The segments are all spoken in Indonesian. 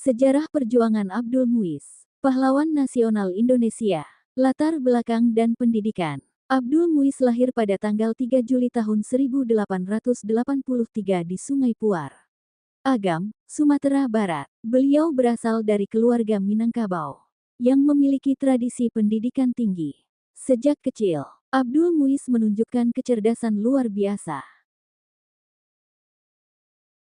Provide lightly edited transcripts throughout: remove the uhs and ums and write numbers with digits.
Sejarah perjuangan Abdul Muiz, pahlawan nasional Indonesia, latar belakang dan pendidikan. Abdul Muiz lahir pada tanggal 3 Juli tahun 1883 di Sungai Puar, Agam, Sumatera Barat. Beliau berasal dari keluarga Minangkabau yang memiliki tradisi pendidikan tinggi. Sejak kecil, Abdul Muiz menunjukkan kecerdasan luar biasa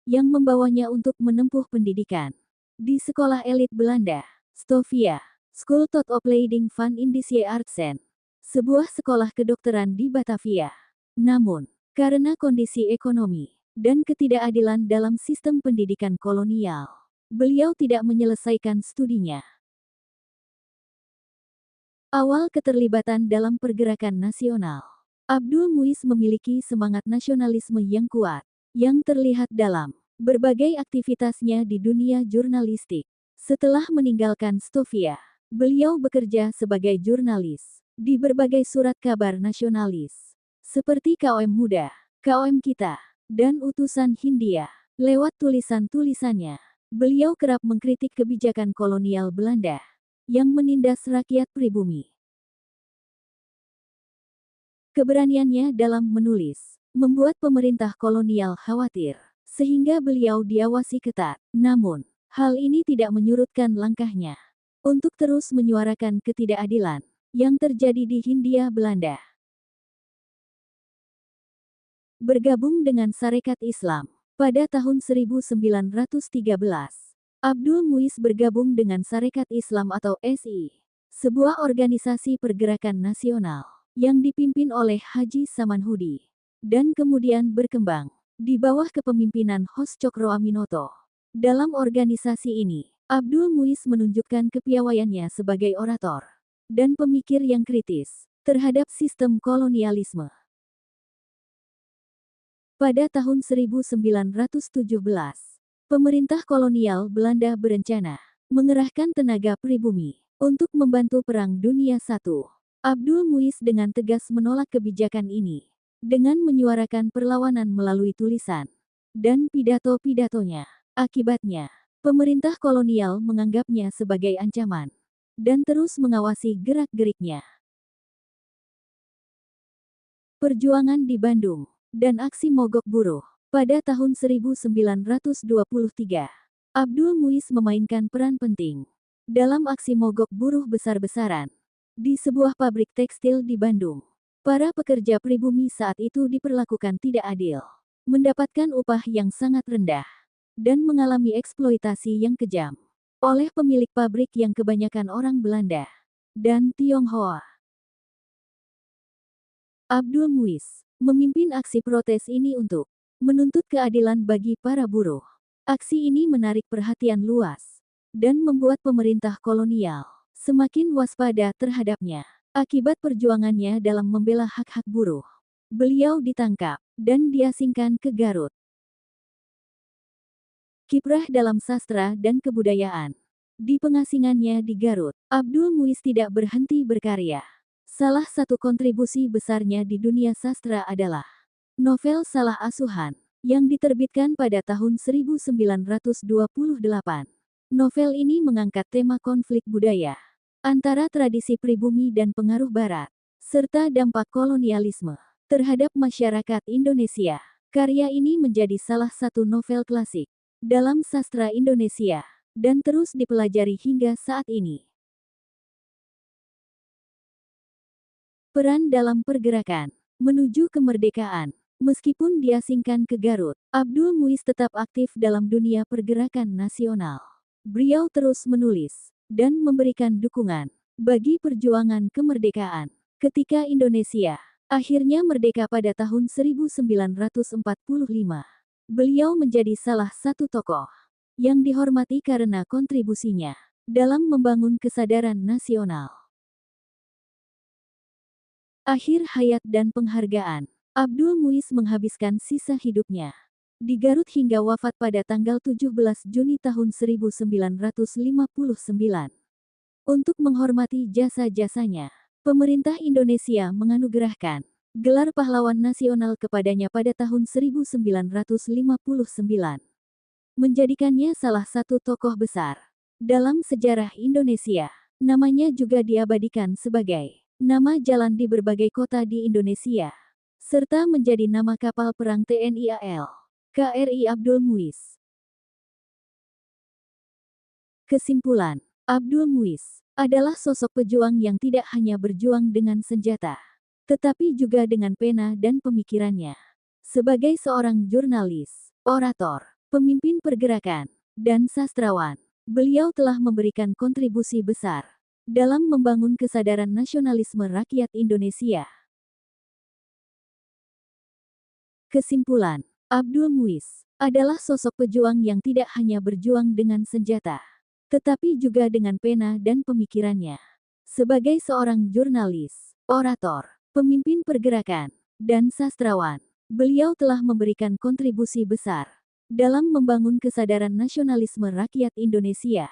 yang membawanya untuk menempuh pendidikan di sekolah elit Belanda, Stovia, School tot Opleiding van Indische Artsen, sebuah sekolah kedokteran di Batavia. Namun, karena kondisi ekonomi dan ketidakadilan dalam sistem pendidikan kolonial, beliau tidak menyelesaikan studinya. Awal keterlibatan dalam pergerakan nasional. Abdul Muiz memiliki semangat nasionalisme yang kuat, yang terlihat dalam berbagai aktivitasnya di dunia jurnalistik. Setelah meninggalkan Stovia, beliau bekerja sebagai jurnalis di berbagai surat kabar nasionalis, seperti KOM Muda, KOM Kita, dan Utusan Hindia. Lewat tulisan-tulisannya, beliau kerap mengkritik kebijakan kolonial Belanda yang menindas rakyat pribumi. Keberaniannya dalam menulis membuat pemerintah kolonial khawatir, sehingga beliau diawasi ketat. Namun, hal ini tidak menyurutkan langkahnya untuk terus menyuarakan ketidakadilan yang terjadi di Hindia Belanda. Bergabung dengan Sarekat Islam pada tahun 1913, Abdul Muiz bergabung dengan Sarekat Islam atau SI, sebuah organisasi pergerakan nasional yang dipimpin oleh Haji Samanhudi, dan kemudian berkembang di bawah kepemimpinan Hos Cokroaminoto. Dalam organisasi ini, Abdul Muiz menunjukkan kepiawaiannya sebagai orator dan pemikir yang kritis terhadap sistem kolonialisme. Pada tahun 1917, pemerintah kolonial Belanda berencana mengerahkan tenaga pribumi untuk membantu Perang Dunia I. Abdul Muiz dengan tegas menolak kebijakan ini dengan menyuarakan perlawanan melalui tulisan dan pidato-pidatonya. Akibatnya, pemerintah kolonial menganggapnya sebagai ancaman dan terus mengawasi gerak-geriknya. Perjuangan di Bandung dan aksi mogok buruh. Pada tahun 1923, Abdul Muiz memainkan peran penting dalam aksi mogok buruh besar-besaran di sebuah pabrik tekstil di Bandung. Para pekerja pribumi saat itu diperlakukan tidak adil, mendapatkan upah yang sangat rendah, dan mengalami eksploitasi yang kejam oleh pemilik pabrik yang kebanyakan orang Belanda dan Tionghoa. Abdul Muiz memimpin aksi protes ini untuk menuntut keadilan bagi para buruh. Aksi ini menarik perhatian luas dan membuat pemerintah kolonial semakin waspada terhadapnya. Akibat perjuangannya dalam membela hak-hak buruh, beliau ditangkap dan diasingkan ke Garut. Kiprah dalam sastra dan kebudayaan. Di pengasingannya di Garut, Abdul Muiz tidak berhenti berkarya. Salah satu kontribusi besarnya di dunia sastra adalah novel Salah Asuhan, yang diterbitkan pada tahun 1928. Novel ini mengangkat tema konflik budaya antara tradisi pribumi dan pengaruh Barat, serta dampak kolonialisme terhadap masyarakat Indonesia. Karya ini menjadi salah satu novel klasik dalam sastra Indonesia, dan terus dipelajari hingga saat ini. Peran dalam pergerakan menuju kemerdekaan. Meskipun diasingkan ke Garut, Abdul Muiz tetap aktif dalam dunia pergerakan nasional. Beliau terus menulis dan memberikan dukungan bagi perjuangan kemerdekaan. Ketika Indonesia akhirnya merdeka pada tahun 1945, beliau menjadi salah satu tokoh yang dihormati karena kontribusinya dalam membangun kesadaran nasional. Akhir hayat dan penghargaan. Abdul Muiz menghabiskan sisa hidupnya di Garut hingga wafat pada tanggal 17 Juni tahun 1959. Untuk menghormati jasa-jasanya, pemerintah Indonesia menganugerahkan gelar pahlawan nasional kepadanya pada tahun 1959. menjadikannya salah satu tokoh besar dalam sejarah Indonesia. Namanya juga diabadikan sebagai nama jalan di berbagai kota di Indonesia, serta menjadi nama kapal perang TNI AL. KRI Abdul Muiz. Kesimpulan, Abdul Muiz adalah sosok pejuang yang tidak hanya berjuang dengan senjata, tetapi juga dengan pena dan pemikirannya. Sebagai seorang jurnalis, orator, pemimpin pergerakan, dan sastrawan, beliau telah memberikan kontribusi besar dalam membangun kesadaran nasionalisme rakyat Indonesia. Kesimpulan, Abdul Muiz adalah sosok pejuang yang tidak hanya berjuang dengan senjata, tetapi juga dengan pena dan pemikirannya. Sebagai seorang jurnalis, orator, pemimpin pergerakan, dan sastrawan, beliau telah memberikan kontribusi besar dalam membangun kesadaran nasionalisme rakyat Indonesia.